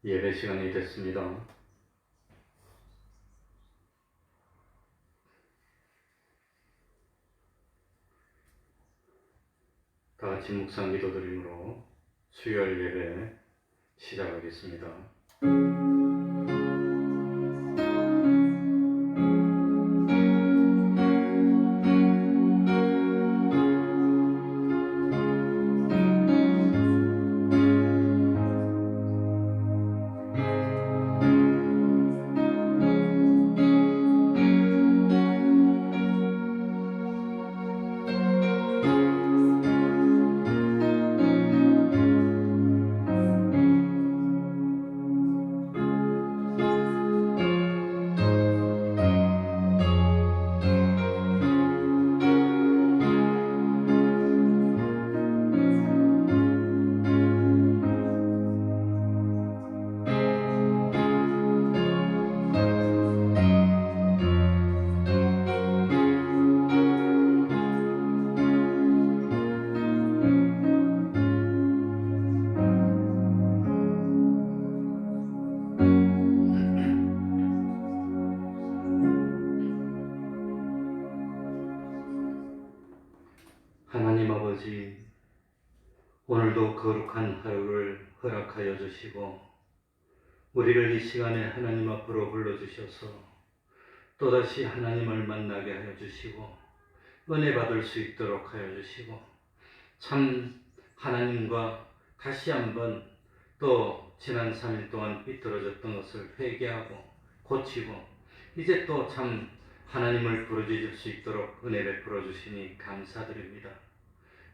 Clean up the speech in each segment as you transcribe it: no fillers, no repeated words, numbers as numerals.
예배 시간이 됐습니다. 다 같이 묵상 기도드림으로 수요일 예배 시작하겠습니다. 하나님 아버지, 오늘도 거룩한 하루를 허락하여 주시고 우리를 이 시간에 하나님 앞으로 불러주셔서 또다시 하나님을 만나게 하여 주시고 은혜 받을 수 있도록 하여 주시고 참 하나님과 다시 한번 또 지난 3일 동안 삐뚤어졌던 것을 회개하고 고치고 이제 또 참 하나님을 부르짖을 수 있도록 은혜 베풀어 주시니 감사드립니다.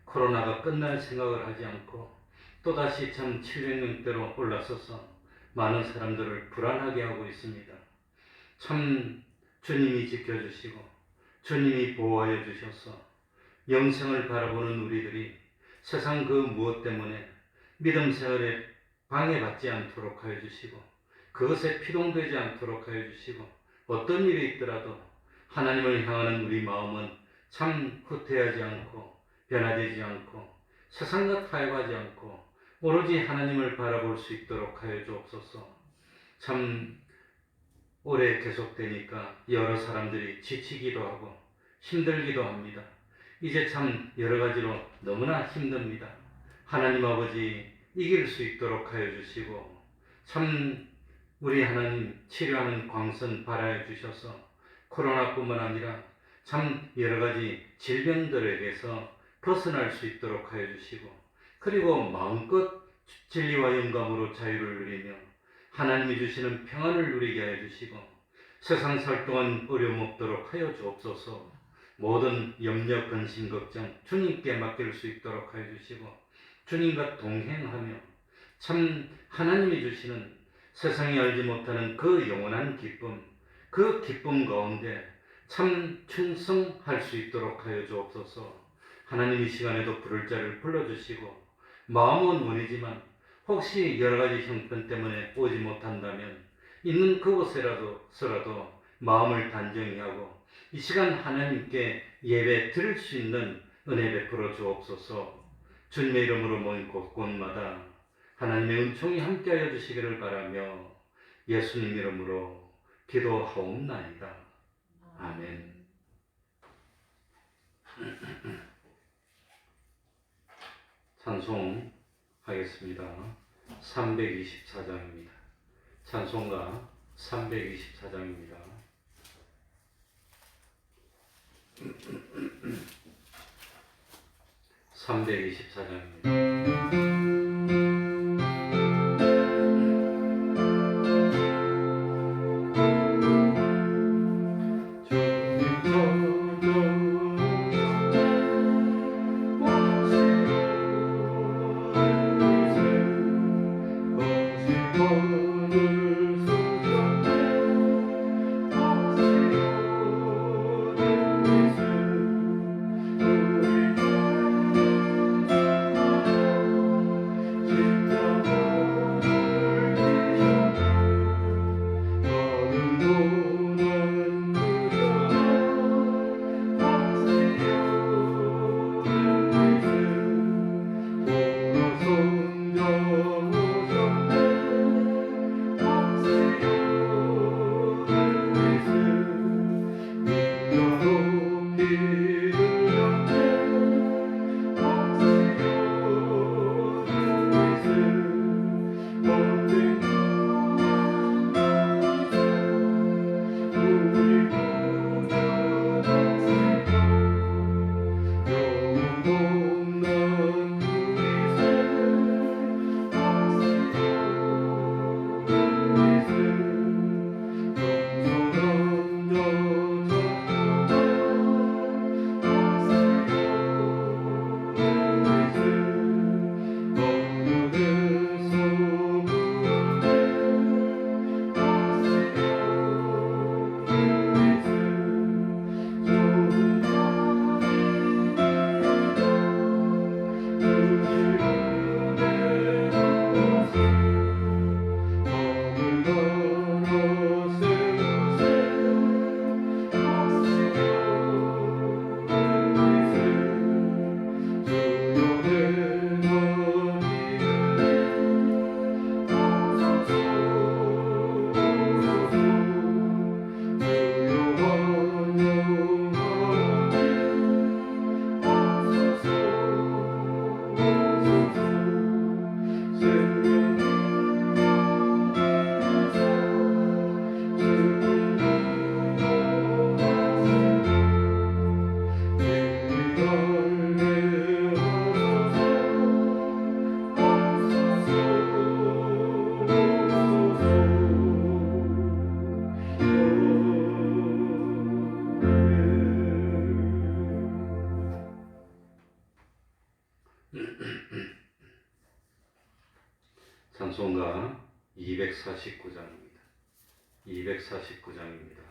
코로나가 끝날 생각을 하지 않고 또다시 참 700명대로 올라서서 많은 사람들을 불안하게 하고 있습니다. 참 주님이 지켜주시고 주님이 보호하여 주셔서 영생을 바라보는 우리들이 세상 그 무엇 때문에 믿음 생활에 방해받지 않도록 하여 주시고 그것에 피동되지 않도록 하여 주시고 어떤 일이 있더라도 하나님을 향하는 우리 마음은 참 후퇴하지 않고 변화되지 않고 세상과 타협하지 않고 오로지 하나님을 바라볼 수 있도록 하여 주옵소서. 참 오래 계속되니까 여러 사람들이 지치기도 하고 힘들기도 합니다. 이제 참 여러 가지로 너무나 힘듭니다. 하나님 아버지 이길 수 있도록 하여 주시고 참 우리 하나님 치료하는 광선 발하여 주셔서 코로나뿐만 아니라 참 여러 가지 질병들에게서 벗어날 수 있도록 하여 주시고 그리고 마음껏 진리와 영감으로 자유를 누리며 하나님이 주시는 평안을 누리게 하여 주시고 세상 살 동안 어려움 없도록 하여 주옵소서. 모든 염려, 근심, 걱정 주님께 맡길 수 있도록 하여 주시고 주님과 동행하며 참 하나님이 주시는 세상이 알지 못하는 그 영원한 기쁨, 그 기쁨 가운데 참 충성할 수 있도록 하여 주옵소서. 하나님 이 시간에도 부를 자를 불러주시고 마음은 원이지만 혹시 여러 가지 형편 때문에 오지 못한다면 있는 그곳에서라도 마음을 단정히 하고 이 시간 하나님께 예배 드릴 수 있는 은혜 베풀어 주옵소서. 주님의 이름으로 모인 곳곳마다 하나님의 은총이 함께하여 주시기를 바라며 예수님 이름으로 기도하옵나이다. 아멘. 찬송하겠습니다. 324장입니다. 찬송가 324장입니다. 찬송가 249장입니다. 249장입니다.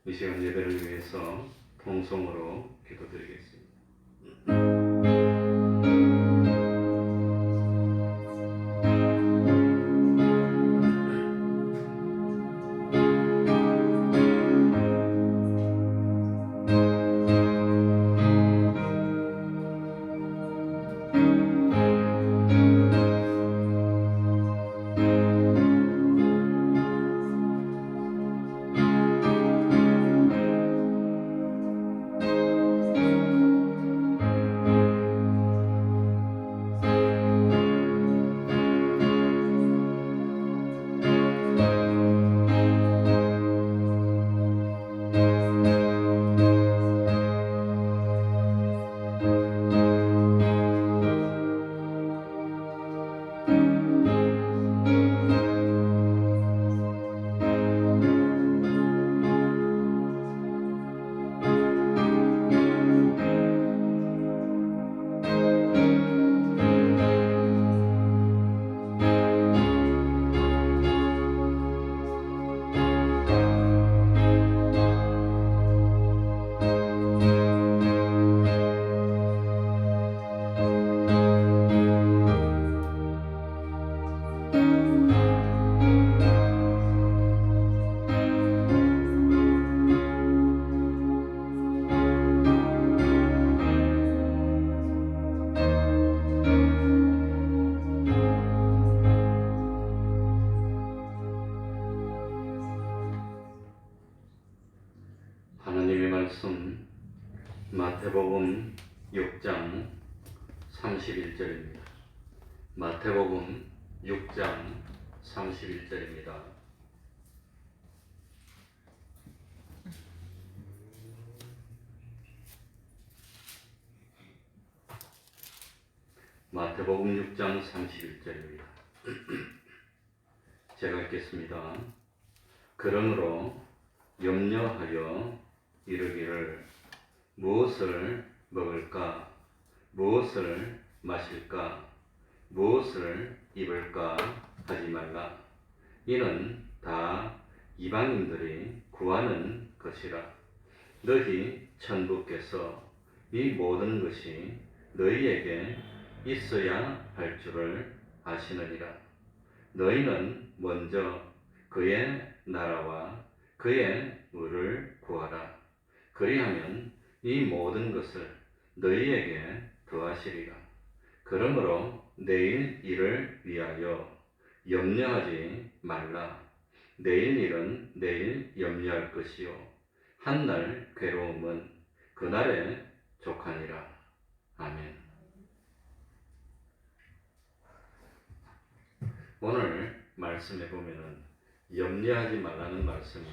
이 시간 예배를 위해서 통성으로 기도드리겠습니다. 마태복음 6장 31절입니다. 마태복음 6장 31절입니다. 마태복음 6장 31절입니다. 제가 읽겠습니다. 그러므로 염려하여 이르기를 무엇을 먹을까, 무엇을 마실까, 무엇을 입을까 하지 말라. 이는 다 이방인들이 구하는 것이라. 너희 천부께서 이 모든 것이 너희에게 있어야 할 줄을 아시느니라. 너희는 먼저 그의 나라와 그의 의를 구하라. 그리하면 이 모든 것을 너희에게 더하시리라. 그러므로 내일 일을 위하여 염려하지 말라. 내일 일은 내일 염려할 것이요 한날 괴로움은 그날에 족하니라. 아멘. 오늘 말씀해 보면은 염려하지 말라는 말씀이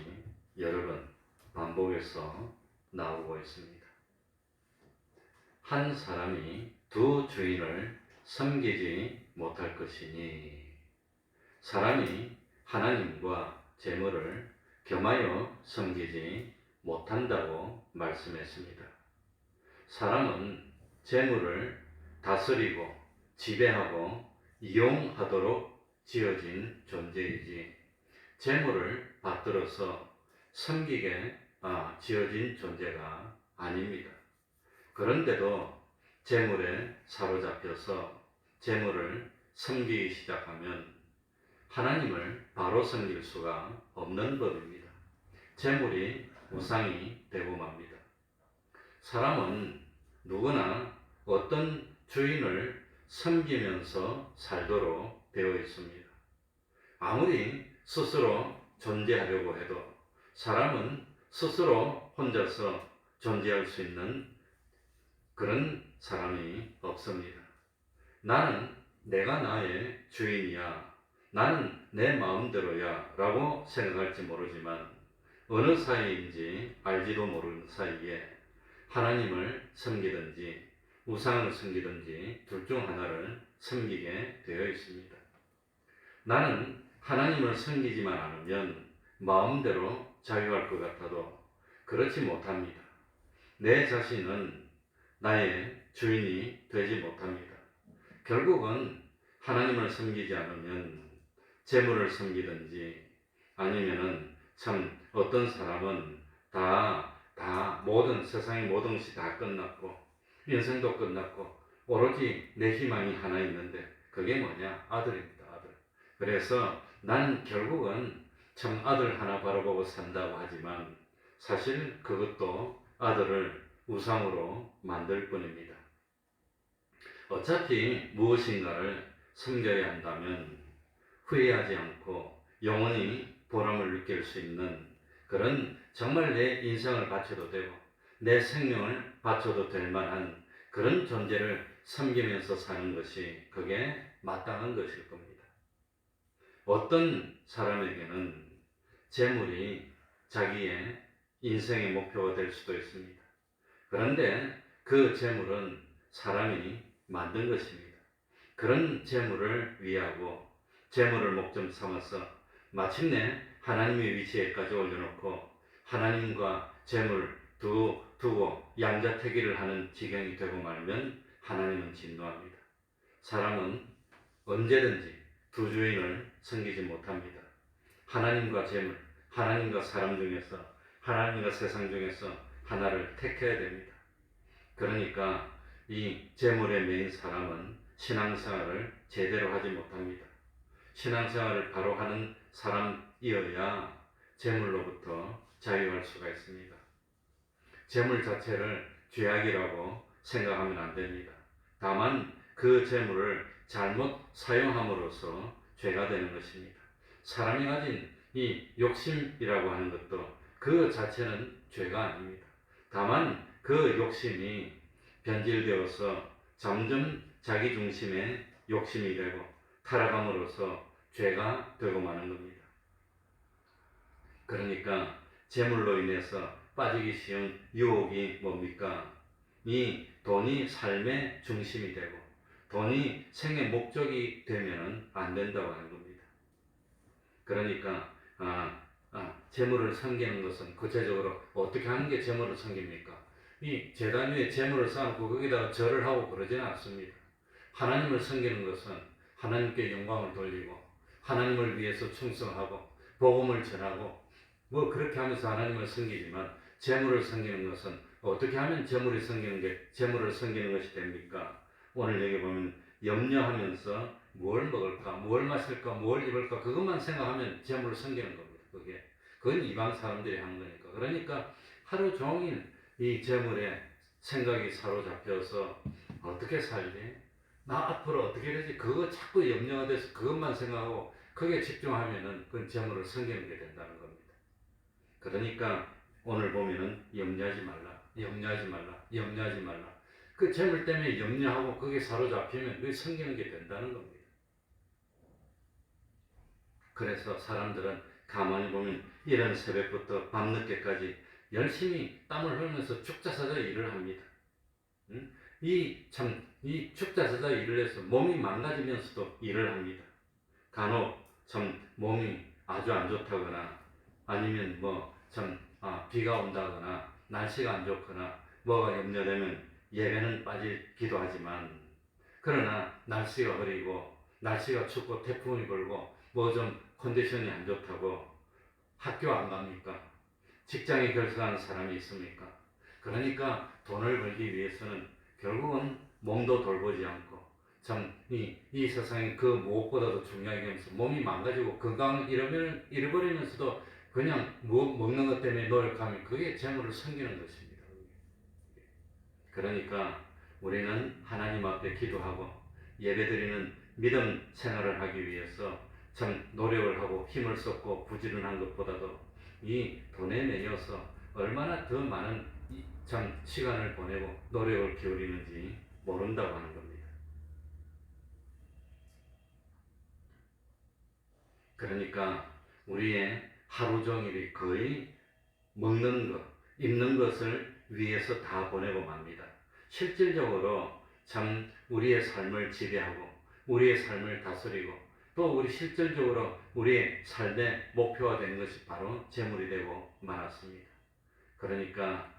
여러 번 반복해서 나오고 있습니다. 한 사람이 두 주인을 섬기지 못할 것이니 사람이 하나님과 재물을 겸하여 섬기지 못한다고 말씀했습니다. 사람은 재물을 다스리고 지배하고 이용하도록 지어진 존재이지 재물을 받들어서 섬기게 지어진 존재가 아닙니다. 그런데도 재물에 사로잡혀서 재물을 섬기기 시작하면 하나님을 바로 섬길 수가 없는 법입니다. 재물이 우상이 되고 맙니다. 사람은 누구나 어떤 주인을 섬기면서 살도록 되어 있습니다. 아무리 스스로 존재하려고 해도 사람은 스스로 혼자서 존재할 수 있는 그런 사람이 없습니다. 나는 내가 나의 주인이야, 나는 내 마음대로야 라고 생각할지 모르지만 어느 사이인지 알지도 모르는 사이에 하나님을 섬기든지 우상을 섬기든지 둘 중 하나를 섬기게 되어 있습니다. 나는 하나님을 섬기지만 않으면 마음대로 자유할 것 같아도 그렇지 못합니다. 내 자신은 나의 주인이 되지 못합니다. 결국은 하나님을 섬기지 않으면 재물을 섬기든지 아니면은 참 어떤 사람은 모든 세상의 모든 것이 다 끝났고 인생도 끝났고 오로지 내 희망이 하나 있는데 그게 뭐냐? 아들입니다. 아들. 그래서 나는 결국은 참 아들 하나 바라보고 산다고 하지만 사실 그것도 아들을 우상으로 만들 뿐입니다. 어차피 무엇인가를 섬겨야 한다면 후회하지 않고 영원히 보람을 느낄 수 있는 그런 정말 내 인생을 바쳐도 되고 내 생명을 바쳐도 될 만한 그런 존재를 섬기면서 사는 것이 그게 마땅한 것일 겁니다. 어떤 사람에게는 재물이 자기의 인생의 목표가 될 수도 있습니다. 그런데 그 재물은 사람이 만든 것입니다. 그런 재물을 위하고 재물을 목적 삼아서 마침내 하나님의 위치에까지 올려놓고 하나님과 재물 두고 양자택일을 하는 지경이 되고 말면 하나님은 진노합니다. 사람은 언제든지 두 주인을 섬기지 못합니다. 하나님과 재물, 하나님과 사람 중에서 하나님과 세상 중에서 하나를 택해야 됩니다. 그러니까 이 재물에 매인 사람은 신앙생활을 제대로 하지 못합니다. 신앙생활을 바로 하는 사람이어야 재물로부터 자유할 수가 있습니다. 재물 자체를 죄악이라고 생각하면 안 됩니다. 다만 그 재물을 잘못 사용함으로써 죄가 되는 것입니다. 사람이 가진 이 욕심이라고 하는 것도 그 자체는 죄가 아닙니다. 다만 그 욕심이 변질되어서 점점 자기 중심의 욕심이 되고 타락함으로써 죄가 되고 마는 겁니다. 그러니까 재물로 인해서 빠지기 쉬운 유혹이 뭡니까? 이 돈이 삶의 중심이 되고 돈이 생의 목적이 되면 안 된다고 하는 겁니다. 그러니까 재물을 섬기는 것은 구체적으로 어떻게 하는 게 재물을 섬깁니까? 이 제단 위에 재물을 쌓고 거기다가 절을 하고 그러지는 않습니다. 하나님을 섬기는 것은 하나님께 영광을 돌리고 하나님을 위해서 충성하고 복음을 전하고 뭐 그렇게 하면서 하나님을 섬기지만 재물을 섬기는 것은 어떻게 하면 재물을 섬기는 것이 됩니까? 오늘 여기 보면 염려하면서 뭘 먹을까, 뭘 마실까, 뭘 입을까 그것만 생각하면 재물을 섬기는 겁니다. 그건 이방 사람들이 하는 거니까. 그러니까 하루 종일 이 재물에 생각이 사로잡혀서 어떻게 살지? 나 앞으로 어떻게 되지? 그거 자꾸 염려가 돼서 그것만 생각하고 거기에 집중하면은 그건 재물을 섬기는 게 된다는 겁니다. 그러니까 오늘 보면은 염려하지 말라, 염려하지 말라, 염려하지 말라. 그 재물 때문에 염려하고 그게 사로잡히면 그게 섬기는 게 된다는 겁니다. 그래서 사람들은 가만히 보면 이런 새벽부터 밤늦게까지 열심히 땀을 흘리면서 죽자사자 일을 합니다. 이 죽자사자 일을 해서 몸이 망가지면서도 일을 합니다. 간혹 몸이 아주 안 좋다거나 아니면 비가 온다거나 날씨가 안 좋거나 뭐가 염려되면 예배는 빠지기도 하지만 그러나 날씨가 흐리고 날씨가 춥고 태풍이 불고 뭐 좀 컨디션이 안 좋다고 학교 안 갑니까? 직장에 결석하는 사람이 있습니까? 그러니까 돈을 벌기 위해서는 결국은 몸도 돌보지 않고 이 세상에 그 무엇보다도 중요하게 하면서 몸이 망가지고 건강을 잃어버리면서도 그냥 먹는 것 때문에 노력하면 그게 재물을 섬기는 것입니다. 그러니까 우리는 하나님 앞에 기도하고 예배드리는 믿음 생활을 하기 위해서 노력을 하고 힘을 쏟고 부지런한 것보다도 이 돈에 매여서 얼마나 더 많은 시간을 보내고 노력을 기울이는지 모른다고 하는 겁니다. 그러니까 우리의 하루 종일이 거의 먹는 것, 입는 것을 위해서 다 보내고 맙니다. 실질적으로 우리의 삶을 지배하고 우리의 삶을 다스리고 또 우리 실질적으로 우리의 삶의 목표가 되는 것이 바로 재물이 되고 말았습니다. 그러니까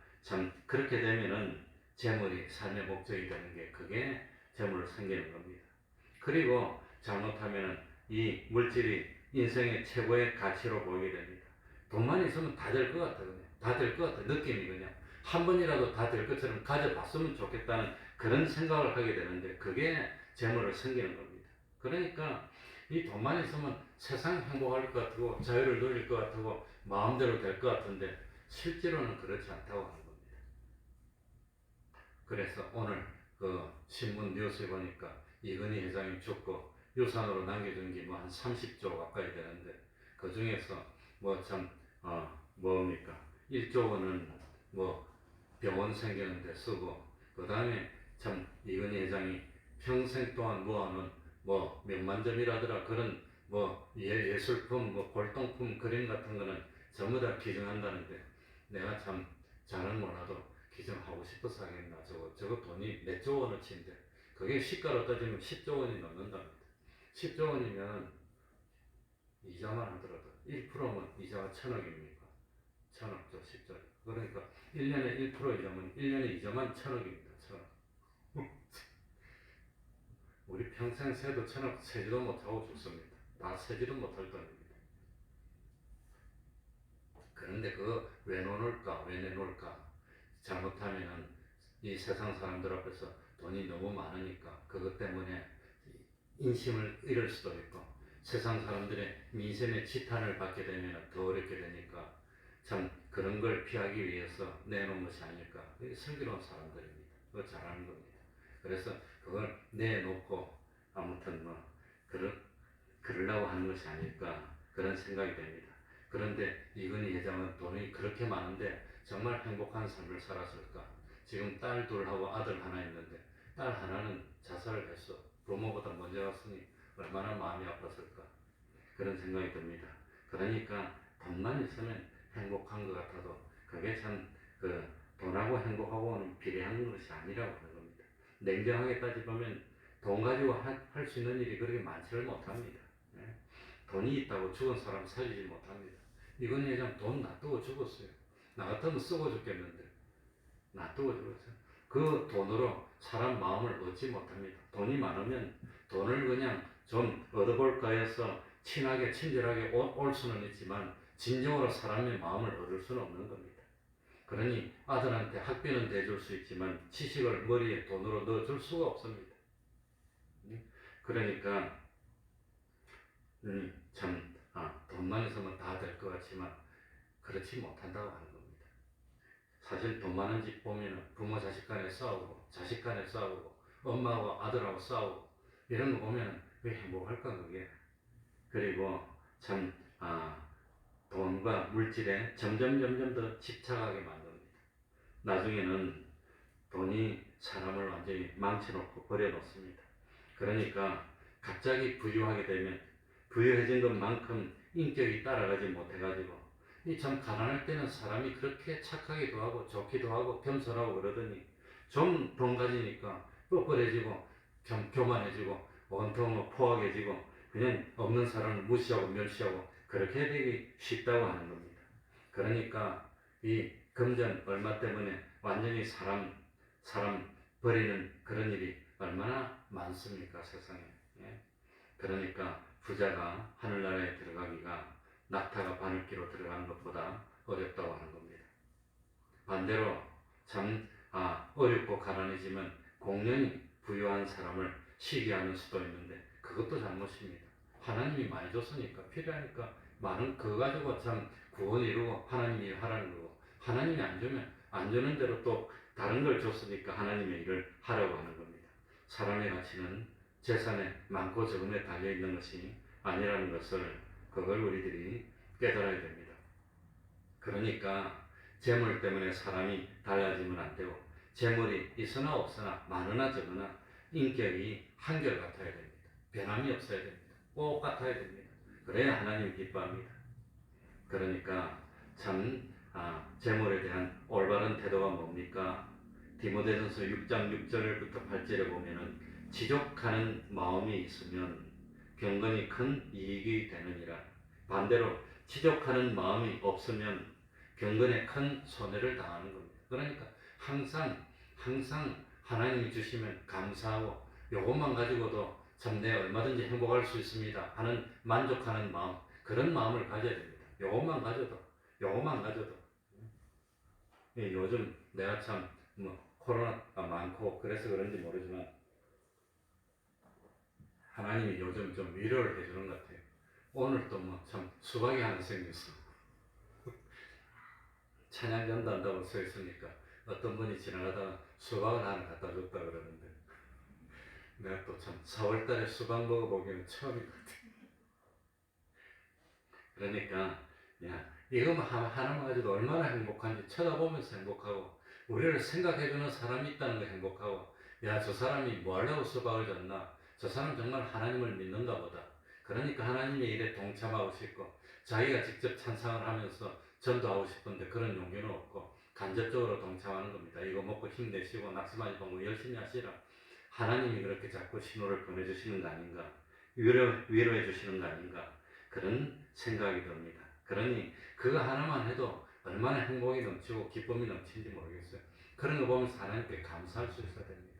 그렇게 되면은 재물이 삶의 목적이 되는 게 그게 재물을 섬기는 겁니다. 그리고 잘못하면은 이 물질이 인생의 최고의 가치로 보이게 됩니다. 돈만 있으면 다 될 것 같아, 그냥. 다 될 것 같아, 느낌이 그냥. 한 번이라도 다 될 것처럼 가져봤으면 좋겠다는 그런 생각을 하게 되는데, 그게 재물을 섬기는 겁니다. 그러니까, 이 돈만 있으면 세상 행복할 것 같고, 자유를 누릴 것 같고, 마음대로 될 것 같은데, 실제로는 그렇지 않다고 하는 겁니다. 그래서 오늘 그 신문 뉴스에 보니까 이건희 회장이 죽고, 유산으로 남겨준 게 뭐 한 30조 가까이 되는데 그 중에서 뭡니까? 1조 원은 뭐 병원 생기는데 쓰고 그 다음에 이건희 회장이 평생 동안 모아놓은 뭐 몇만 점이라더라 그런 뭐 예술품 뭐 골동품 그림 같은 거는 전부 다 기증한다는데 내가 잘은 몰라도 기증하고 싶어서 하겠나 저거 돈이 몇 조 원어치인데 그게 시가로 따지면 10조 원이 넘는답니다. 10조 원이면 이자만 하더라도 1%면 이자가 1000억입니까? 1000억조 10조. 그러니까 1년에 1% 이자면 1년에 이자만 1000억입니다. 1000억. 우리 평생 세도 1000억 세지도 못하고 죽습니다. 다 세지도 못할 돈입니다. 그런데 그거 왜 내놓을까? 왜 내놓을까? 잘못하면 이 세상 사람들 앞에서 돈이 너무 많으니까 그것 때문에 인심을 잃을 수도 있고 세상 사람들의 민심의 지탄을 받게 되면 더 어렵게 되니까 그런 걸 피하기 위해서 내놓은 것이 아닐까. 이게 슬기로운 사람들입니다. 그거 잘하는 겁니다. 그래서 그걸 내놓고 아무튼 그러려고 하는 것이 아닐까 그런 생각이 됩니다. 그런데 이건희 회장은 돈이 그렇게 많은데 정말 행복한 삶을 살았을까? 지금 딸 둘하고 아들 하나 있는데 딸 하나는 자살을 했어. 부모보다 먼저 갔으니 얼마나 마음이 아팠을까. 그런 생각이 듭니다. 그러니까 돈만 있으면 행복한 것 같아도 그게 참 돈하고 행복하고는 비례한 것이 아니라고 하는 겁니다. 냉정하게 따지면 돈 가지고 할 수 있는 일이 그렇게 많지를 못합니다. 돈이 있다고 죽은 사람 살리지 못합니다. 이건 예전 돈 놔두고 죽었어요. 나 같으면 쓰고 죽겠는데 놔두고 죽었어요. 그 돈으로 사람 마음을 얻지 못합니다. 돈이 많으면 돈을 그냥 좀 얻어볼까 해서 친하게 친절하게 올 수는 있지만 진정으로 사람의 마음을 얻을 수는 없는 겁니다. 그러니 아들한테 학비는 대줄 수 있지만 지식을 머리에 돈으로 넣어줄 수가 없습니다. 그러니까 돈만 있으면 다 될 것 같지만 그렇지 못한다고 하는 겁니다. 사실 돈 많은 집 보면 부모 자식 간에 싸우고 자식 간에 싸우고 엄마하고 아들하고 싸우고 이런 거 보면 왜 행복할까 그게. 그리고 참 돈과 물질에 점점 더 집착하게 만듭니다. 나중에는 돈이 사람을 완전히 망쳐놓고 버려놓습니다. 그러니까 갑자기 부유하게 되면 부유해진 것만큼 인격이 따라가지 못해가지고 이 참 가난할 때는 사람이 그렇게 착하기도 하고 좋기도 하고 겸손하고 그러더니 좀 돈 가지니까 뻔뻔해지고 교만해지고 온통 포악해지고 그냥 없는 사람을 무시하고 멸시하고 그렇게 되기 쉽다고 하는 겁니다. 그러니까 이 금전 얼마 때문에 완전히 사람 버리는 그런 일이 얼마나 많습니까 세상에. 그러니까 부자가 하늘나라에 들어가기가 낙타가 바늘기로 들어가는 것보다 어렵다고 하는 겁니다. 반대로 참 어렵고 가난해지면 공연히 부유한 사람을 시기하는 수도 있는데 그것도 잘못입니다. 하나님이 많이 줬으니까 필요하니까 많은 그거 가지고 참 구원 이루고 하나님이 하라는 거고 하나님이 안 주면 안 주는 대로 또 다른 걸 줬으니까 하나님의 일을 하라고 하는 겁니다. 사람의 가치는 재산에 많고 적음에 달려있는 것이 아니라는 것을 그걸 우리들이 깨달아야 됩니다. 그러니까 재물 때문에 사람이 달라지면 안 되고 재물이 있으나 없으나 많으나 적으나 인격이 한결같아야 됩니다. 변함이 없어야 됩니다. 똑같아야 됩니다. 그래야 하나님 기뻐합니다. 그러니까 참 재물에 대한 올바른 태도가 뭡니까? 디모데전서 6장 6절부터 8절에 보면은 지족하는 마음이 있으면 경건이 큰 이익이 되느니라. 반대로 지족하는 마음이 없으면 경건에 큰 손해를 당하는 겁니다. 그러니까 항상 하나님이 주시면 감사하고 요것만 가지고도 참 내 얼마든지 행복할 수 있습니다 하는 만족하는 마음, 그런 마음을 가져야 됩니다. 요것만 가져도 요즘 내가 참 코로나가 많고 그래서 그런지 모르지만 하나님이 요즘 좀 위로를 해주는 것 같아요. 오늘 또 참 수박이 하나 생겼어. 찬양 전도한다고 써 있으니까 어떤 분이 지나가다가 수박을 하나 갖다 줬다 그러는데 내가 또 참 4월달에 수박 먹어보기는 처음인 것 같아요. 그러니까 이거만 하나만 가지고 얼마나 행복한지 쳐다보면서 행복하고 우리를 생각해주는 사람이 있다는 거 행복하고 저 사람이 뭐 하려고 수박을 줬나, 저 사람 정말 하나님을 믿는가 보다. 그러니까 하나님의 일에 동참하고 싶고 자기가 직접 찬양을 하면서 전도하고 싶은데 그런 용기는 없고 간접적으로 동참하는 겁니다. 이거 먹고 힘내시고 낙심하지 말고 열심히 하시라. 하나님이 그렇게 자꾸 신호를 보내주시는 거 아닌가, 위로해 주시는 거 아닌가, 그런 생각이 듭니다. 그러니 그거 하나만 해도 얼마나 행복이 넘치고 기쁨이 넘치는지 모르겠어요. 그런 거 보면서 하나님께 감사할 수 있어야 됩니다.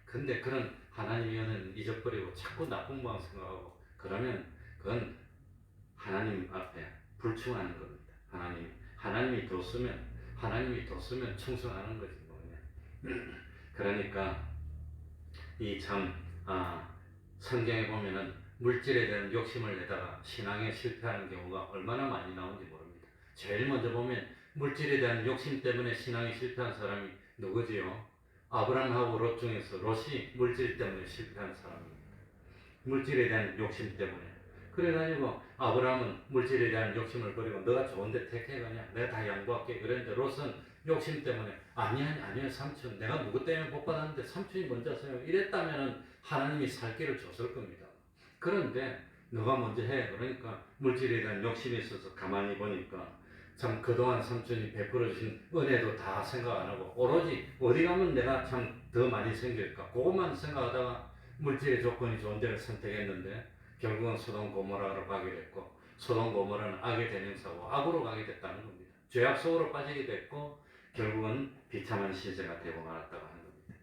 근데 그런 하나님의 은혜는 잊어버리고 자꾸 나쁜 마음 생각하고 그러면 그건 하나님 앞에 불충하는 겁니다. 하나님이 뒀으면 충성하는 거지 뭐냐. 그러니까 이 참 성경에 보면은 물질에 대한 욕심을 내다가 신앙에 실패하는 경우가 얼마나 많이 나오는지 모릅니다. 제일 먼저 보면 물질에 대한 욕심 때문에 신앙이 실패한 사람이 누구지요? 아브라함하고 롯 중에서 롯이 물질 때문에 실패한 사람입니다. 물질에 대한 욕심 때문에. 그래가지고 아브라함은 물질에 대한 욕심을 버리고 너가 좋은데 택해가냐, 내가 다 양보할게. 그랬는데 롯은 욕심 때문에 아니야 삼촌 내가 누구 때문에 복 받았는데 삼촌이 먼저 하세요 이랬다면 하나님이 살 길을 줬을 겁니다. 그런데 너가 먼저 해 그러니까 물질에 대한 욕심이 있어서 가만히 보니까 참 그동안 삼촌이 베풀어 주신 은혜도 다 생각 안 하고 오로지 어디 가면 내가 참 더 많이 생길까 그것만 생각하다가 물질의 조건이 좋은 데를 선택했는데 결국은 소돔 고모라로 가게 됐고 소돔 고모라는 악의 대명사고 악으로 가게 됐다는 겁니다. 죄악 속으로 빠지게 됐고 결국은 비참한 신세가 되고 말았다고 하는 겁니다.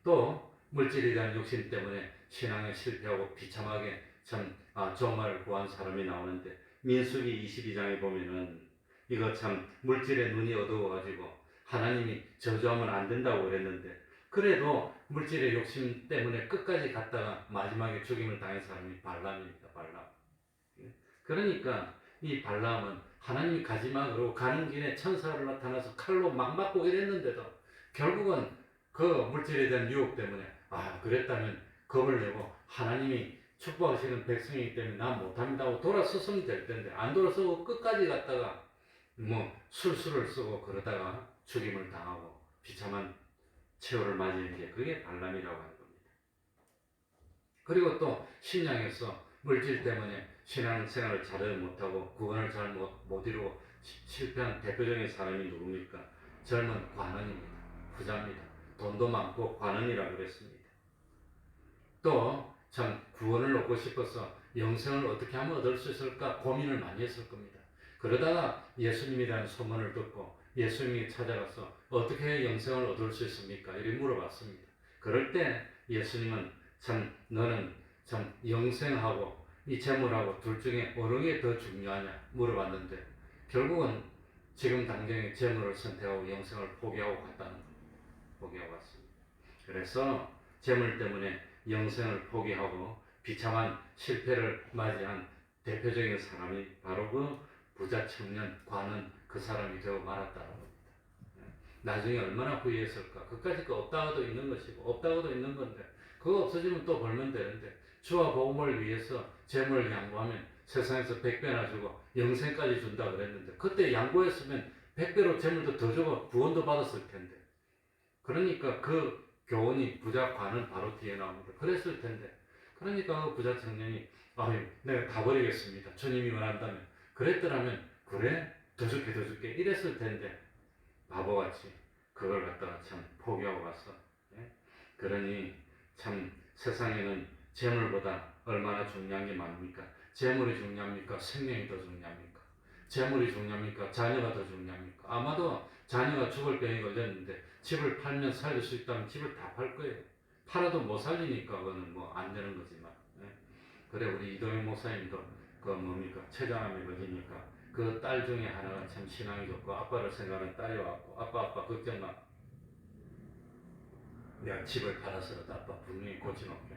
또 물질에 대한 욕심 때문에 신앙에 실패하고 비참하게 참 종말을 구한 사람이 나오는데 민수기 22장에 보면은 이거 참 물질에 눈이 어두워가지고 하나님이 저주하면 안 된다고 그랬는데 그래도 물질의 욕심 때문에 끝까지 갔다가 마지막에 죽임을 당한 사람이 발람입니다. 발람. 그러니까 이 발람은 하나님이 가지마 그러고 가는 길에 천사가 나타나서 칼로 막 맞고 이랬는데도 결국은 그 물질에 대한 유혹 때문에 그랬다면 겁을 내고 하나님이 축복하시는 백성이기 때문에 난 못합니다 하고 돌아섰으면 될 텐데 안 돌아서고 끝까지 갔다가 뭐 술수를 쓰고 그러다가 죽임을 당하고 비참한 최후를 맞이한 게 그게 발람이라고 하는 겁니다. 그리고 또 신약에서 물질 때문에 신앙생활을 잘 못하고 구원을 잘 못 이루고 실패한 대표적인 사람이 누굽니까? 젊은 관원입니다. 부자입니다. 돈도 많고 관원이라고 그랬습니다. 또 참 구원을 얻고 싶어서 영생을 어떻게 하면 얻을 수 있을까 고민을 많이 했을 겁니다. 그러다가 예수님에 대한 소문을 듣고 예수님이 찾아가서 어떻게 영생을 얻을 수 있습니까? 이렇게 물어봤습니다. 그럴 때 예수님은 참 너는 참 영생하고 이 재물하고 둘 중에 어느 게 더 중요하냐 물어봤는데 결국은 지금 당장의 재물을 선택하고 영생을 포기하고 갔다는 겁니다. 포기하고 갔습니다. 그래서 재물 때문에 영생을 포기하고 비참한 실패를 맞이한 대표적인 사람이 바로 그 부자 청년 관은 그 사람이 되어 말았다는 겁니다. 나중에 얼마나 후회했을까. 그까짓 거 없다가도 있는 것이고 없다가도 있는 건데 그거 없어지면 또 벌면 되는데 주와 복음을 위해서 재물을 양보하면 세상에서 100배나 주고 영생까지 준다 그랬는데 그때 양보했으면 100배로 재물도 더 주고 구원도 받았을 텐데 그러니까 그 교훈이 부자 관은 바로 뒤에 나옵니다. 그랬을 텐데 그러니까 그 부자 청년이 내가 다 버리겠습니다. 주님이 원한다면 그랬더라면 그래? 더 줄게 이랬을 텐데 바보같이 그걸 갖다가 참 포기하고 갔어. 예? 그러니 참 세상에는 재물보다 얼마나 중요한 게 많습니까? 재물이 중요합니까? 생명이 더 중요합니까? 재물이 중요합니까? 자녀가 더 중요합니까? 아마도 자녀가 죽을 병에 걸렸는데 집을 팔면 살릴 수 있다면 집을 다 팔 거예요. 팔아도 못 살리니까 그거는 뭐 안 되는 거지만. 예? 그래 우리 이동현 목사님도 그 뭡니까? 췌장암에 걸리니까 그 딸 중에 하나가 참 신앙이 좋고 아빠를 생각하는 딸이 왔고 아빠 걱정 마. 내가 집을 팔아서라도 아빠 분명히 고쳐놓게.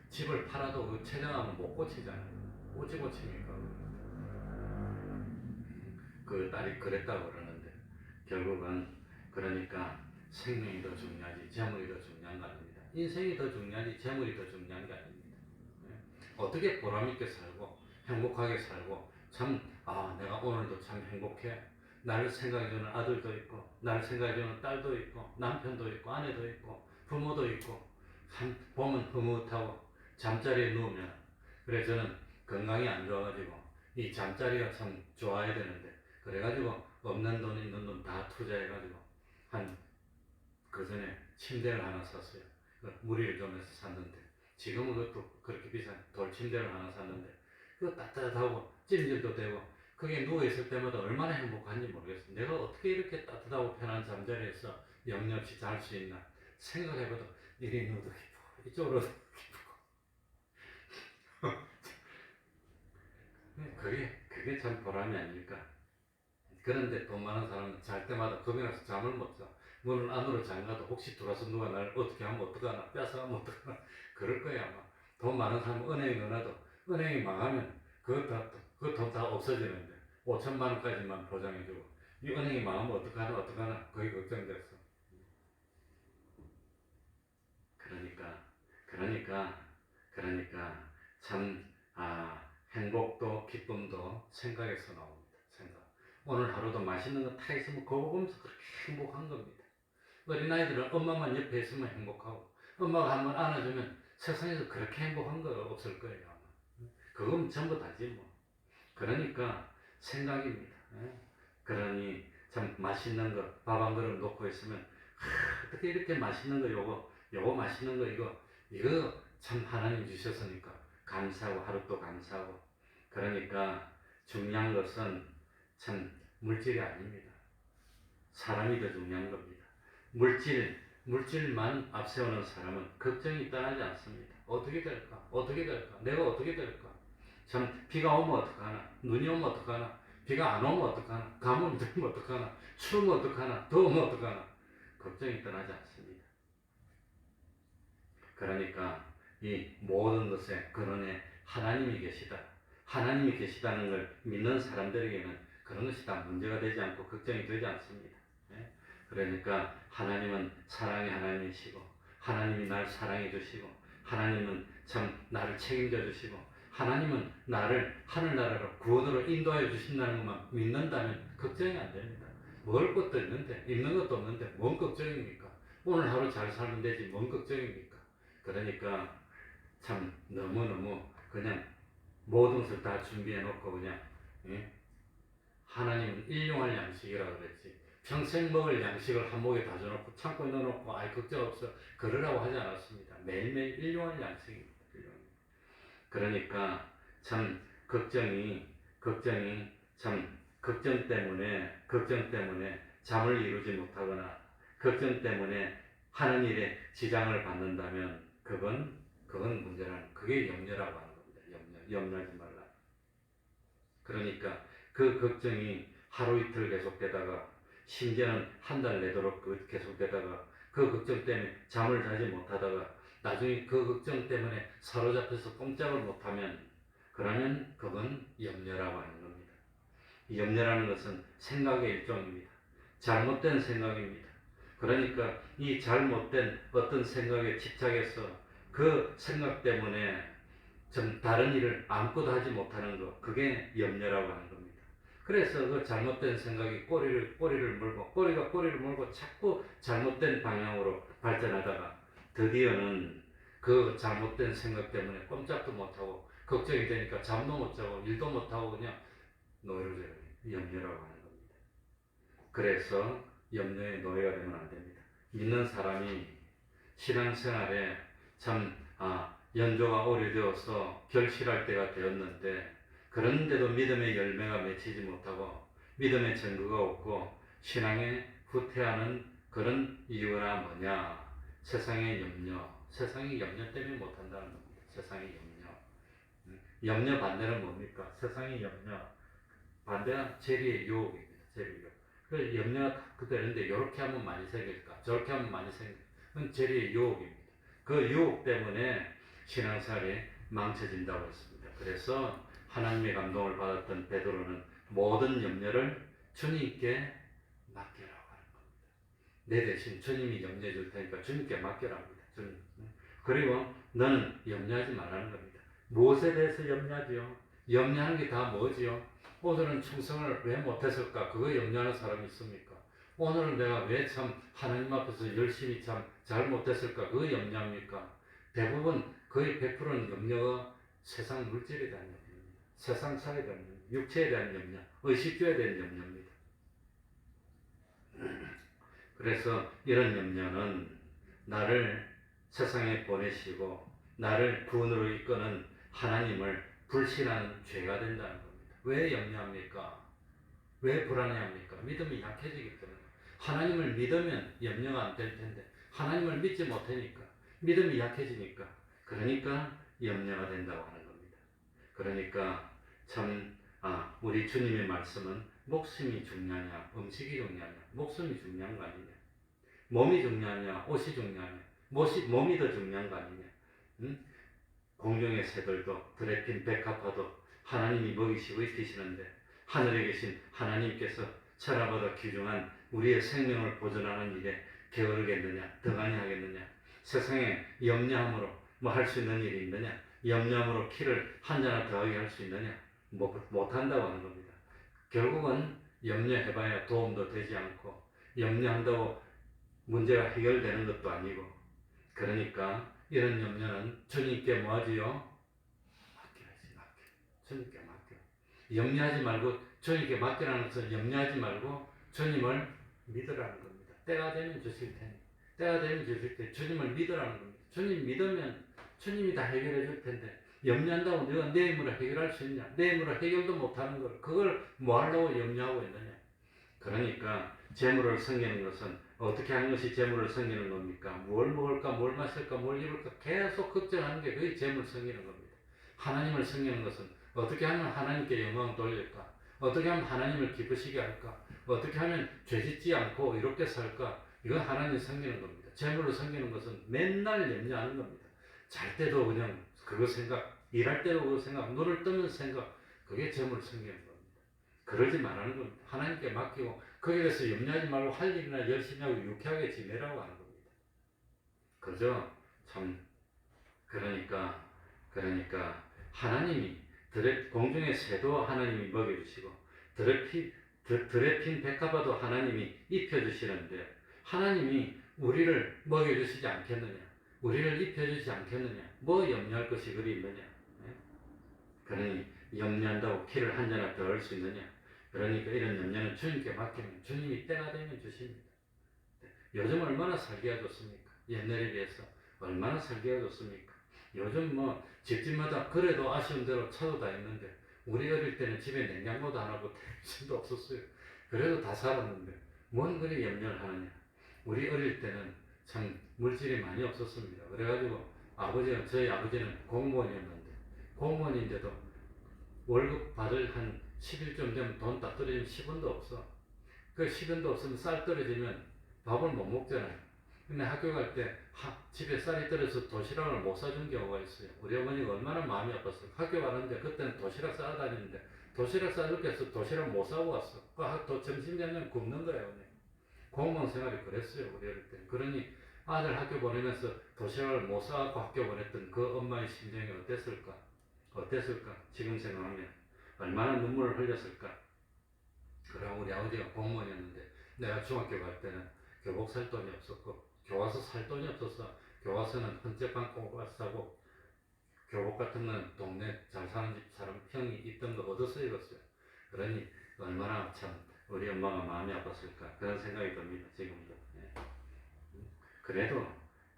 집을 팔아도 그 췌장암은 못 고치잖아요. 어찌 고칩니까? 그 딸이 그랬다고 그러는데 결국은 그러니까 생명이 더 중요하지 재물이 더 중요한 거 아닙니다. 인생이 더 중요하지 재물이 더 중요한 게 아닙니다. 어떻게 보람있게 살고 행복하게 살고 참 내가 오늘도 참 행복해. 나를 생각해주는 아들도 있고 나를 생각해주는 딸도 있고 남편도 있고 아내도 있고 부모도 있고 참 보면 흐뭇하고 잠자리에 누우면 그래 저는 건강이 안 좋아가지고 이 잠자리가 참 좋아야 되는데 그래가지고 없는 돈 있는 돈 다 투자해가지고 한 그 전에 침대를 하나 샀어요. 무리를 좀 해서 샀는데 지금은 그것도 그렇게 비싼 돌침대를 하나 샀는데 그거 따뜻하고 찜질도 되고 그게 누워있을 때마다 얼마나 행복한지 모르겠어요. 내가 어떻게 이렇게 따뜻하고 편한 잠자리에서 영역없이 잘 수 있나 생각해봐도 이리 누워도 기쁘고 이쪽으로도 기쁘고 그게 참 보람이 아닐까. 그런데 돈 많은 사람은 잘 때마다 겁이 나서 잠을 못 자. 문을 안으로 잠가도 혹시 들어와서 누가 날 어떻게 하면 어떡하나, 뺏어가면 어떡하나, 그럴 거야, 아마. 돈 많은 사람은 은행에 넣어놔도, 은행이 망하면 그 돈 다 없어지는데, 5천만 원까지만 보장해주고, 이 은행이 망하면 어떡하나, 거의 걱정됐어. 그러니까, 그러니까, 참, 행복도 기쁨도 생각에서 나옵니다. 생각. 오늘 하루도 맛있는 거 다 있으면 그거 보면서 그렇게 행복한 겁니다. 어린아이들은 엄마만 옆에 있으면 행복하고 엄마가 한번 안아주면 세상에서 그렇게 행복한 거 없을 거예요. 아마. 그건 전부 다지 뭐. 그러니까 생각입니다. 예? 그러니 참 맛있는 거 밥 한 그릇 놓고 있으면 어떻게 이렇게 맛있는 거 요거 맛있는 거 이거 참 하나님 주셨으니까 감사하고 하루 또 감사하고 그러니까 중요한 것은 참 물질이 아닙니다. 사람이 더 중요한 겁니다. 물질만 앞세우는 사람은 걱정이 떠나지 않습니다. 어떻게 될까? 어떻게 될까? 내가 어떻게 될까? 참 비가 오면 어떡하나? 눈이 오면 어떡하나? 비가 안 오면 어떡하나? 가뭄이 들면 어떡하나? 추우면 어떡하나? 더우면 어떡하나? 걱정이 떠나지 않습니다. 그러니까 이 모든 것의 근원에 하나님이 계시다. 하나님이 계시다는 걸 믿는 사람들에게는 그런 것이 다 문제가 되지 않고 걱정이 되지 않습니다. 예? 그러니까 하나님은 사랑의 하나님이시고 하나님이 날 사랑해 주시고 하나님은 참 나를 책임져 주시고 하나님은 나를 하늘나라로 구원으로 인도하여 주신다는 것만 믿는다면 걱정이 안 됩니다. 먹을 것도 있는데 입는 것도 없는데 뭔 걱정입니까? 오늘 하루 잘 살면 되지 뭔 걱정입니까? 그러니까 참 너무너무 그냥 모든 것을 다 준비해 놓고 그냥 예? 하나님은 일용할 양식이라고 그랬지 평생 먹을 양식을 한목에 다 줘놓고 창고에 넣어놓고 아이 걱정 없어 그러라고 하지 않았습니다. 매일매일 일용할 양식입니다. 그러니까 참 걱정이 참 걱정 때문에 잠을 이루지 못하거나 걱정 때문에 하는 일에 지장을 받는다면 그건 문제라는 그게 염려라고 하는 겁니다. 염려하지 말라. 그러니까 그 걱정이 하루 이틀 계속되다가 심지어는 한 달 내도록 계속되다가 그 걱정 때문에 잠을 자지 못하다가 나중에 그 걱정 때문에 사로잡혀서 꼼짝을 못하면 그러면 그건 염려라고 하는 겁니다. 염려라는 것은 생각의 일종입니다. 잘못된 생각입니다. 그러니까 이 잘못된 어떤 생각에 집착해서 그 생각 때문에 좀 다른 일을 아무것도 하지 못하는 것 그게 염려라고 하는 겁니다. 그래서 그 잘못된 생각이 꼬리를 물고 꼬리가 꼬리를 물고 자꾸 잘못된 방향으로 발전하다가 드디어는 그 잘못된 생각 때문에 꼼짝도 못하고 걱정이 되니까 잠도 못 자고 일도 못하고 그냥 노예로 염려라고 하는 겁니다. 그래서 염려의 노예가 되면 안 됩니다. 믿는 사람이 신앙생활에 참 연조가 오래되어서 결실할 때가 되었는데 그런데도 믿음의 열매가 맺히지 못하고 믿음의 증거가 없고 신앙에 후퇴하는 그런 이유가 뭐냐? 세상의 염려 때문에 못한다는 겁니다. 세상의 염려. 염려 반대는 뭡니까? 세상의 염려 반대는 재리의 유혹입니다. 재리의 유혹. 그 염려가 그대로인데 이렇게 하면 많이 생길까? 저렇게 하면 많이 생길까? 그건 재리의 유혹입니다. 그 유혹 때문에 신앙생활이 망쳐진다고 했습니다. 그래서 하나님의 감동을 받았던 베드로는 모든 염려를 주님께 맡겨라고 하는 겁니다. 내 대신 주님이 염려해 줄 테니까 주님께 맡겨랍니다. 주님. 그리고 너는 염려하지 말라는 겁니다. 무엇에 대해서 염려하지요? 염려하는 게 다 뭐지요? 오늘은 충성을 왜 못했을까? 그거 염려하는 사람이 있습니까? 오늘은 내가 왜 참 하나님 앞에서 열심히 참 잘 못했을까? 그거 염려합니까? 대부분 거의 100%는 염려가 세상 물질에 대한 염려입니다. 세상사에 대한 염려, 육체에 대한 염려, 의식주에 대한 염려입니다. 그래서 이런 염려는 나를 세상에 보내시고 나를 구원으로 이끄는 하나님을 불신하는 죄가 된다는 겁니다. 왜 염려합니까? 왜 불안해합니까? 믿음이 약해지기 때문에. 하나님을 믿으면 염려가 안 될 텐데 하나님을 믿지 못하니까 믿음이 약해지니까 그러니까 염려가 된다고 하는 겁니다. 그러니까 참 우리 주님의 말씀은 목숨이 중요하냐 음식이 중요하냐 목숨이 중요한 거 아니냐 몸이 중요하냐 옷이 중요하냐 몸이 더 중요한 거 아니냐 공중의 새들도 들에 핀 백합화도 하나님이 먹이시고 입히시는데 하늘에 계신 하나님께서 천하보다 귀중한 우리의 생명을 보존하는 일에 게으르겠느냐 더 많이 하겠느냐 세상에 염려함으로 뭐 할 수 있는 일이 있느냐 염려함으로 키를 한 잔 더하게 할 수 있느냐 못한다고 하는 겁니다. 결국은 염려해봐야 도움도 되지 않고 염려한다고 문제가 해결되는 것도 아니고 그러니까 이런 염려는 주님께 뭐하지요? 맡겨야지 맡겨. 주님께 맡겨. 염려하지 말고 주님께 맡기라는 것은 염려하지 말고 주님을 믿으라는 겁니다. 때가 되면 주실 테니 때가 되면 주실 테니 주님을 믿으라는 겁니다. 주님 믿으면 주님이 다 해결해 줄 텐데 염려한다고 내가 내 힘으로 해결할 수 있냐? 내 힘으로 해결도 못하는 걸 그걸 뭐 하려고 염려하고 있느냐? 그러니까 재물을 섬기는 것은 어떻게 하는 것이 재물을 섬기는 겁니까? 뭘 먹을까, 뭘 마실까, 뭘 입을까 계속 걱정하는 게 그게 재물을 섬기는 겁니다. 하나님을 섬기는 것은 어떻게 하면 하나님께 영광을 돌릴까? 어떻게 하면 하나님을 기쁘시게 할까? 어떻게 하면 죄짓지 않고 이렇게 살까? 이건 하나님 섬기는 겁니다. 재물을 섬기는 것은 맨날 염려하는 겁니다. 잘 때도 그냥 그거 생각, 일할 때도 그거 생각, 눈을 뜨면 생각, 그게 재물을 섬기는 겁니다. 그러지 말라는 겁니다. 하나님께 맡기고 거기에 대해서 염려하지 말고 할 일이나 열심히 하고 유쾌하게 지내라고 하는 겁니다. 그죠? 참 그러니까 하나님이 공중의 새도 하나님이 먹여주시고 들에 핀 백합화도 하나님이 입혀주시는데 하나님이 우리를 먹여주시지 않겠느냐? 우리를 입혀주지 않겠느냐? 뭐 염려할 것이 그리 있느냐? 그러니 염려한다고 피를 한 잔이나 더 얻을 수 있느냐? 그러니까 이런 염려는 주님께 맡기면 주님이 때가 되면 주십니다. 요즘 얼마나 살기가 좋습니까? 옛날에 비해서 얼마나 살기가 좋습니까? 요즘 뭐 집집마다 그래도 아쉬운 대로 차도 다 있는데 우리 어릴 때는 집에 냉장고도 안 하고 텔레비전도 없었어요. 그래도 다 살았는데 뭔 그리 염려를 하느냐? 우리 어릴 때는 참 물질이 많이 없었습니다. 그래가지고 저희 아버지는 공무원이었는데 공무원인데도 월급 받을 한 10일쯤 되면 돈 딱 떨어지면 10원도 없어. 그 10원도 없으면 쌀 떨어지면 밥을 못 먹잖아요. 근데 학교 갈 때 집에 쌀이 떨어져서 도시락을 못 사준 경우가 있어요. 우리 어머니가 얼마나 마음이 아팠어요. 학교 가는데 그때는 도시락 싸다니는데 도시락 싸줄게 해서 도시락 못 사고 왔어. 또 점심 되면 굶는 거예요. 그냥. 공무원 생활이 그랬어요. 우리 어릴 때. 그러니 아들 학교 보내면서 도시락을 못 사갖고 학교 보냈던 그 엄마의 심정이 어땠을까? 지금 생각하면 얼마나 눈물을 흘렸을까? 그럼 우리 아버지가 공무원이었는데 내가 중학교 갈 때는 교복 살 돈이 없었고 교과서 살 돈이 없어서 교과서는 헌책방 교과서 사고 교복 같은 건 동네 잘 사는 집 사람 형이 입던 거 얻어서 입었어요. 그러니 얼마나 참 우리 엄마가 마음이 아팠을까 그런 생각이 듭니다. 지금도. 예.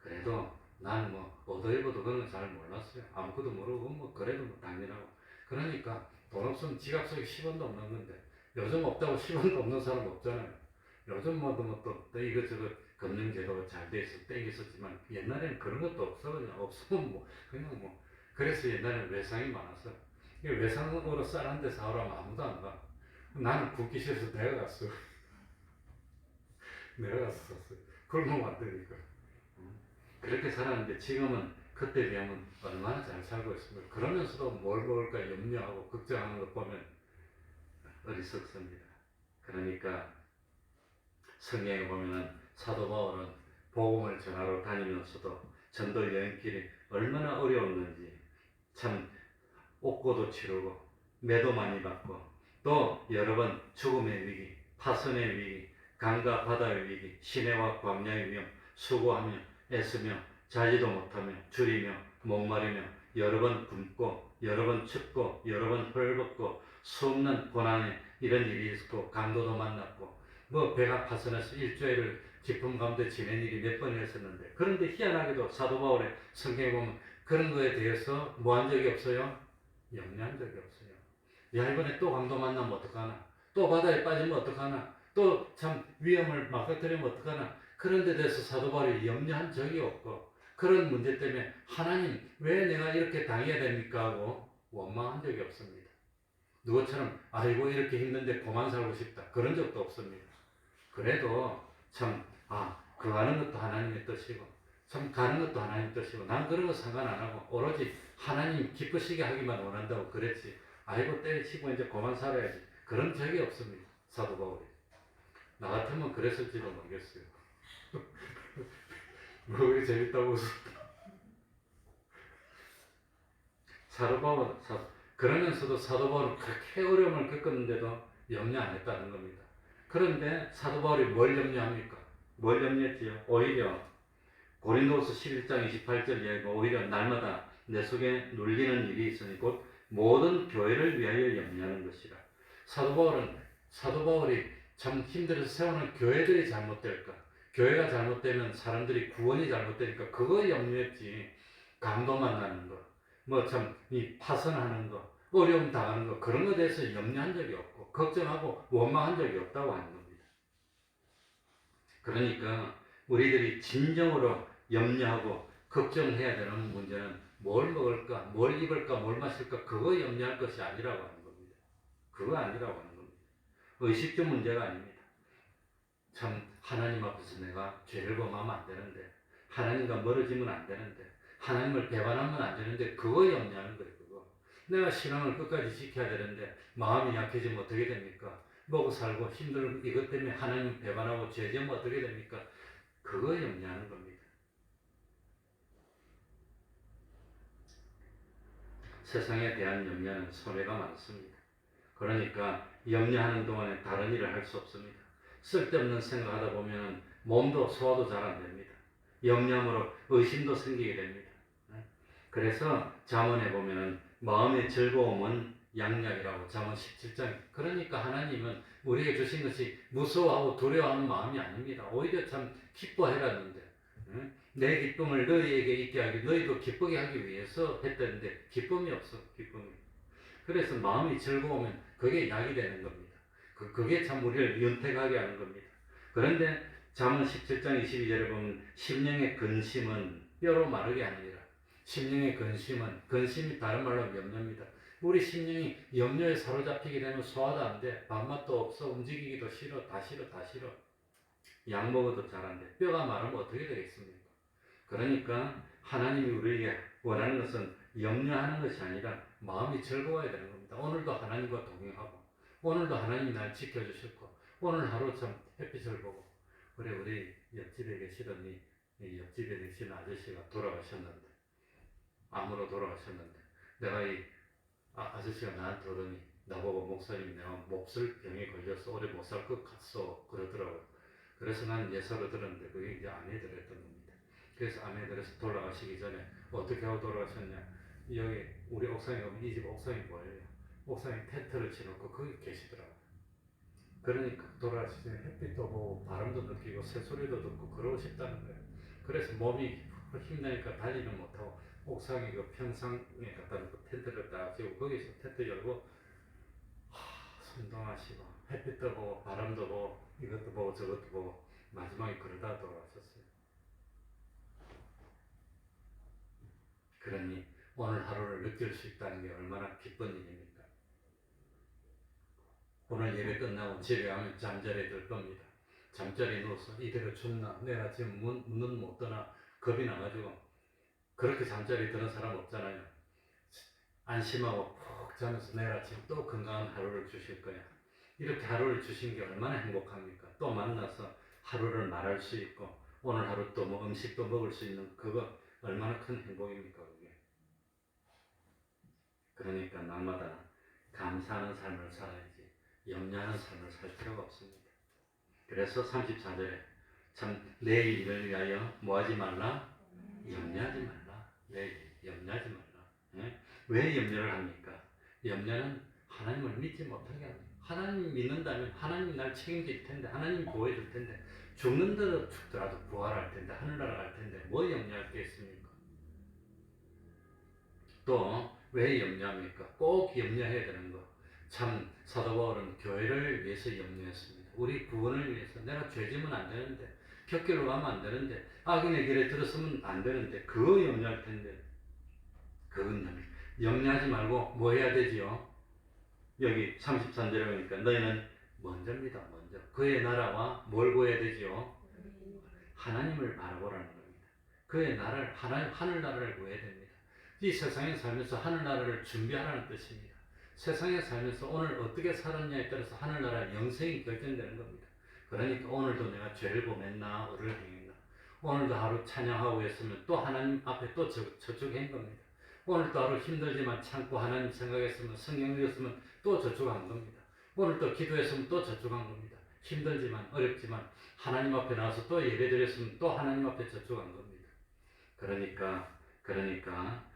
그래도 난 뭐 얻어 입어도 그런 건 잘 몰랐어요. 아무것도 모르고 뭐 그래도 뭐 당연하고. 그러니까 돈 없으면 지갑 속에 10원도 없는 건데 요즘 없다고 10원도 없는 사람 없잖아요. 요즘 또 이것저것 금융제도가 잘 돼 있어 땡겼었지만 옛날에는 그런 것도 없어. 그냥 없으면 그냥 그래서 옛날에는 외상이 많았어. 외상으로 쌀 한 대 사오라면 아무도 안 가. 나는 굶기 싫어서 내가 갔어. 내가 가서 샀어요. 굶으면 안 되니까. 그렇게 살았는데 지금은 그때 비하면 얼마나 잘 살고 있습니다. 그러면서도 뭘 먹을까 염려하고 걱정하는 것 보면 어리석습니다. 그러니까 성경에 보면은 사도 바울은 복음을 전하러 다니면서도 전도 여행길이 얼마나 어려웠는지 참 옥고도 치르고 매도 많이 받고 또 여러 번 죽음의 위기, 파선의 위기, 강과 바다의 위기, 시내와 광야의 위험, 수고하며 애쓰며 자지도 못하며 줄이며 목마르며 여러 번 굶고 여러 번 춥고 여러 번 헐벗고 수없는 고난에 이런 일이 있었고 강도도 만났고 배가 파선해서 일주일을 깊은 가운데 지낸 일이 몇 번이나 있었는데 그런데 희한하게도 사도 바울의 성경에 보면 그런 거에 대해서 뭐 한 적이 없어요? 염려한 적이 없어요. 야 이번에 또 강도 만나면 어떡하나? 또 바다에 빠지면 어떡하나? 또 참 위험을 맞닥뜨리면 어떡하나? 그런 데 대해서 사도 바울이 염려한 적이 없고 그런 문제 때문에 하나님 왜 내가 이렇게 당해야 됩니까? 하고 원망한 적이 없습니다. 누구처럼 아이고 이렇게 힘든데 그만 살고 싶다 그런 적도 없습니다. 그래도 참 가는 것도 하나님의 뜻이고 참 가는 것도 하나님의 뜻이고 난 그런 거 상관 안 하고 오로지 하나님 기쁘시게 하기만 원한다고 그랬지 아이고 때리치고 이제 그만 살아야지 그런 적이 없습니다. 사도 바울이. 나 같으면 그랬을지도 모르겠어요. 왜 재밌다고 웃어. 그러면서도 사도 바울은 그렇게 어려움을 겪었는데도 염려 안 했다는 겁니다. 그런데 사도 바울이 뭘 염려합니까? 뭘 염려했지요? 오히려 고린도서 11장 28절에 오히려 날마다 내 속에 눌리는 일이 있으니 곧 모든 교회를 위하여 염려하는 것이라. 사도 바울이 참 힘들어서 세우는 교회들이 잘못될까? 교회가 잘못되면 사람들이 구원이 잘못되니까 그거 염려했지. 강도 만나는 거, 뭐 참 이 파선하는 거, 어려움 당하는 거 그런 것에 대해서 염려한 적이 없고 걱정하고 원망한 적이 없다고 하는 겁니다. 그러니까 우리들이 진정으로 염려하고 걱정해야 되는 문제는 뭘 먹을까, 뭘 입을까, 뭘 마실까 그거 염려할 것이 아니라고 하는 겁니다. 그거 아니라고 하는 겁니다. 의식주 문제가 아닙니다. 참 하나님 앞에서 내가 죄를 범하면 안 되는데 하나님과 멀어지면 안 되는데 하나님을 배반하면 안 되는데 그거 염려하는 거예요. 그거. 내가 신앙을 끝까지 지켜야 되는데 마음이 약해지면 어떻게 됩니까? 먹고 살고 힘들고 이것 때문에 하나님 배반하고 죄지으면 어떻게 됩니까? 그거 염려하는 겁니다. 세상에 대한 염려는 손해가 많습니다. 그러니까 염려하는 동안에 다른 일을 할 수 없습니다. 쓸데없는 생각하다 보면 몸도 소화도 잘 안 됩니다. 염려함으로 의심도 생기게 됩니다. 그래서 잠언에 보면 마음의 즐거움은 양약이라고 잠언 17장. 그러니까 하나님은 우리에게 주신 것이 무서워하고 두려워하는 마음이 아닙니다. 오히려 참 기뻐해라는데 내 기쁨을 너희에게 있게 하기 너희도 기쁘게 하기 위해서 했다는데 기쁨이 없어. 기쁨이. 그래서 마음이 즐거우면 그게 약이 되는 겁니다. 그게 참 우리를 윤택하게 하는 겁니다. 그런데 잠언 17장 22절에 보면 심령의 근심은 뼈로 마르게 하느니라. 심령의 근심이 다른 말로 염려입니다. 우리 심령이 염려에 사로잡히게 되면 소화도 안 돼. 밥맛도 없어. 움직이기도 싫어. 다 싫어. 약 먹어도 잘 안 돼. 뼈가 마르면 어떻게 되겠습니까? 그러니까 하나님이 우리에게 원하는 것은 염려하는 것이 아니라 마음이 즐거워야 되는 겁니다. 오늘도 하나님과 동행하고 오늘도 하나님이 날 지켜주셨고 오늘 하루 참 햇빛을 보고 우리 옆집에 계시던 이 옆집에 계시는 아저씨가 돌아가셨는데 암으로 돌아가셨는데 내가 이 아저씨가 나한테 오더니 나보고 목사님 내가 몹쓸 병에 걸려서 오래 못 살 것 같소 그러더라고요. 그래서 난 예사로 들었는데 그게 이제 아내들 했던 겁니다. 그래서 아내들에서 돌아가시기 전에 어떻게 하고 돌아가셨냐. 여기 우리 옥상에 가면 이 집 옥상이 뭐예요? 옥상에 텐트를 치놓고 거기 계시더라고요. 그러니까 돌아가시기 전에 햇빛도 보고 바람도 느끼고 새소리도 듣고 그러고 싶다는 거예요. 그래서 몸이 힘드니까 달리는 못하고 옥상에 그 평상에 갖다 놓고 텐트를 딱 치고 거기서 텐트 열고 순동하시고 햇빛도 보고 바람도 보고 이것도 보고 저것도 보고 마지막에 그러다 돌아가셨어요. 그러니 오늘 하루를 느낄 수 있다는 게 얼마나 기쁜 일입니까? 오늘 예배 끝나고 집에 가면 잠자리에 들 겁니다. 잠자리에 누워서 이대로 죽나 내일 아침에 눈 못 뜨나 겁이 나가지고 그렇게 잠자리에 드는 사람 없잖아요. 안심하고 푹 자면서 내일 아침 또 건강한 하루를 주실 거야. 이렇게 하루를 주신 게 얼마나 행복합니까? 또 만나서 하루를 말할 수 있고 오늘 하루 또 뭐 음식도 먹을 수 있는 그거 얼마나 큰 행복입니까 그게. 그러니까 날마다 감사하는 삶을 살아야지 염려하는 삶을 살 필요가 없습니다. 그래서 34절에 참 내일을 위하여 뭐하지 말라? 염려하지 말라. 내일 염려하지 말라. 예? 왜 염려를 합니까? 염려는 하나님을 믿지 못하게 합니다. 하나님 믿는다면 하나님이 날 책임질 텐데 하나님이 보호해줄 텐데 죽는 대로 죽더라도 부활할 텐데 하늘나라 갈 텐데 뭐 염려할 게 있습니까? 또 왜 염려합니까? 꼭 염려해야 되는 거. 참 사도 바울은 교회를 위해서 염려했습니다. 우리 구원을 위해서 내가 죄지면 안 되는데 곁길로 가면 안 되는데 악인의 길에 들었으면 안 되는데 그거 염려할 텐데 그건 염려하지 말고 뭐 해야 되지요? 여기 33절에 보니까 너희는 먼저입니다. 먼저 그의 나라와 뭘 구해야 되지요? 하나님을 바라보라는 겁니다. 그의 나라를 하늘나라를 구해야 됩니다. 이 세상에 살면서 하늘나라를 준비하라는 뜻입니다. 세상에 살면서 오늘 어떻게 살았냐에 따라서 하늘나라 영생이 결정되는 겁니다. 그러니까 오늘도 내가 죄를 범했나 의를 행했나 오늘도 하루 찬양하고 했으면 또 하나님 앞에 또 저축한 겁니다. 오늘도 하루 힘들지만 참고 하나님 생각했으면 성경 읽었으면 또 저축한 겁니다. 오늘 또 기도했으면 또 저축한 겁니다. 힘들지만 어렵지만 하나님 앞에 나와서 또 예배드렸으면 또 하나님 앞에 저축한 겁니다. 그러니까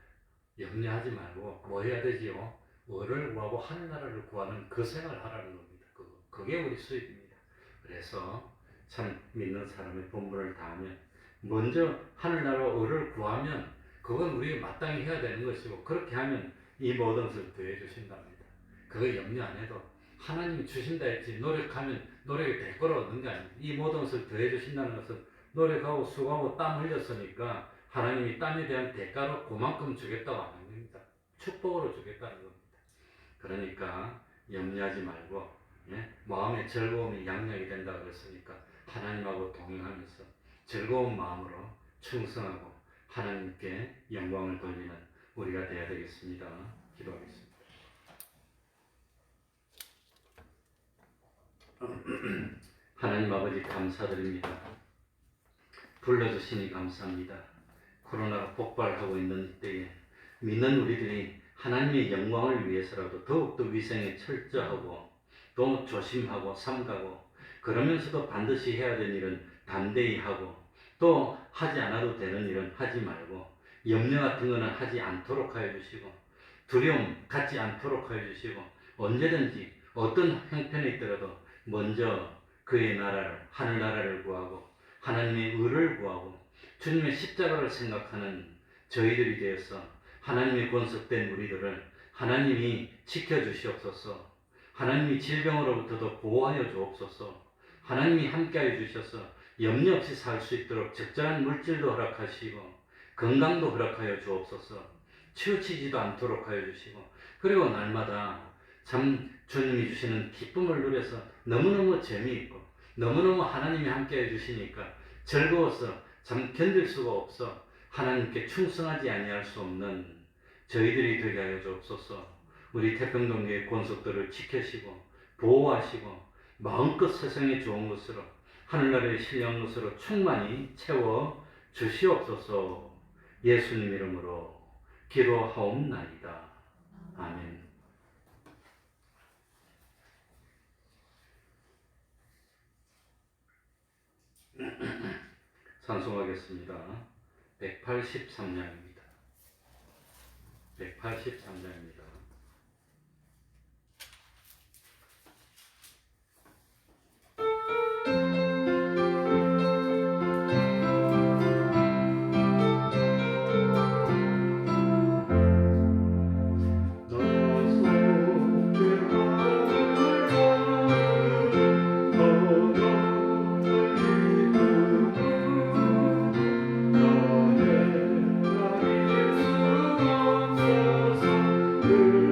염려하지 말고 뭐 해야 되지요? 뭐를 구하고 하늘나라를 구하는 그 생활을 하라는 겁니다. 그게 우리 수입입니다. 그래서 참 믿는 사람의 본분을 다하면 먼저 하늘나라 의를 구하면 그건 우리가 마땅히 해야 되는 것이고, 그렇게 하면 이 모든 것을 더해 주신답니다. 그거 염려 안 해도 하나님이 주신다 했지 노력하면 노력이 될 거로 얻는 게 아닙니다. 이 모든 것을 더해 주신다는 것은 노력하고 수고하고 땀 흘렸으니까 하나님이 땀에 대한 대가로 그만큼 주겠다고 하는 겁니다. 축복으로 주겠다는 겁니다. 그러니까 염려하지 말고, 예? 마음의 즐거움이 양약이 된다 그랬으니까 하나님하고 동행하면서 즐거운 마음으로 충성하고 하나님께 영광을 돌리는 우리가 되어야 되겠습니다. 기도하겠습니다. 하나님 아버지 감사드립니다. 불러주시니 감사합니다. 코로나가 폭발하고 있는 이때에 믿는 우리들이 하나님의 영광을 위해서라도 더욱더 위생에 철저하고 또 조심하고 삼가고, 그러면서도 반드시 해야 되는 일은 담대히 하고 또 하지 않아도 되는 일은 하지 말고 염려 같은 것은 하지 않도록 하여 주시고 두려움 갖지 않도록 하여 주시고 언제든지 어떤 형편에 있더라도 먼저 그의 나라를, 하늘나라를 구하고 하나님의 의를 구하고 주님의 십자가를 생각하는 저희들이 되어서 하나님의 권속된 우리들을 하나님이 지켜주시옵소서. 하나님이 질병으로부터도 보호하여 주옵소서. 하나님이 함께하여 주셔서 염려 없이 살 수 있도록 적절한 물질도 허락하시고 건강도 허락하여 주옵소서. 치우치지도 않도록 하여 주시고, 그리고 날마다 참 주님이 주시는 기쁨을 누려서 너무너무 재미있고 너무너무 하나님이 함께해 주시니까 즐거워서 참 견딜 수가 없어 하나님께 충성하지 아니할 수 없는 저희들이 되게 하여 주옵소서. 우리 태평동교의 권속들을 지켜시고 보호하시고 마음껏 세상에 좋은 것으로 하늘나라의 신령한 것으로 충만히 채워 주시옵소서. 예수님 이름으로 기도하옵나이다. 아멘. 찬송하겠습니다. 183장입니다. 183장입니다. 그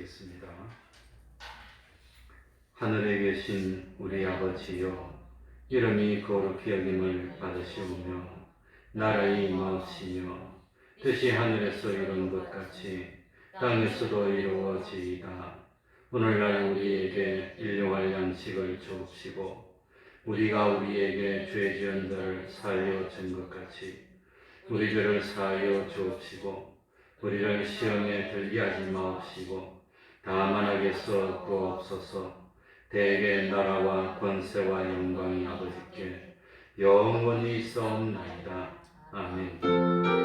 기도하겠습니다. 하늘에 계신 우리 아버지여, 이름이 거룩히 여김을 받으시오며 나라의 임하옵시며 뜻이 하늘에서 이룬 것 같이 땅에서도 이루어지이다. 오늘날 우리에게 일용할 양식을 주옵시고 우리가 우리에게 죄 지은 자를 사하여 준 것 같이 우리 죄를 사하여 주옵시고 우리를 시험에 들게 하지 마옵시고 다만 악에서 구하옵소서. 대개 나라와 권세와 영광이 아버지께 영원히 있사옵나이다. 아멘.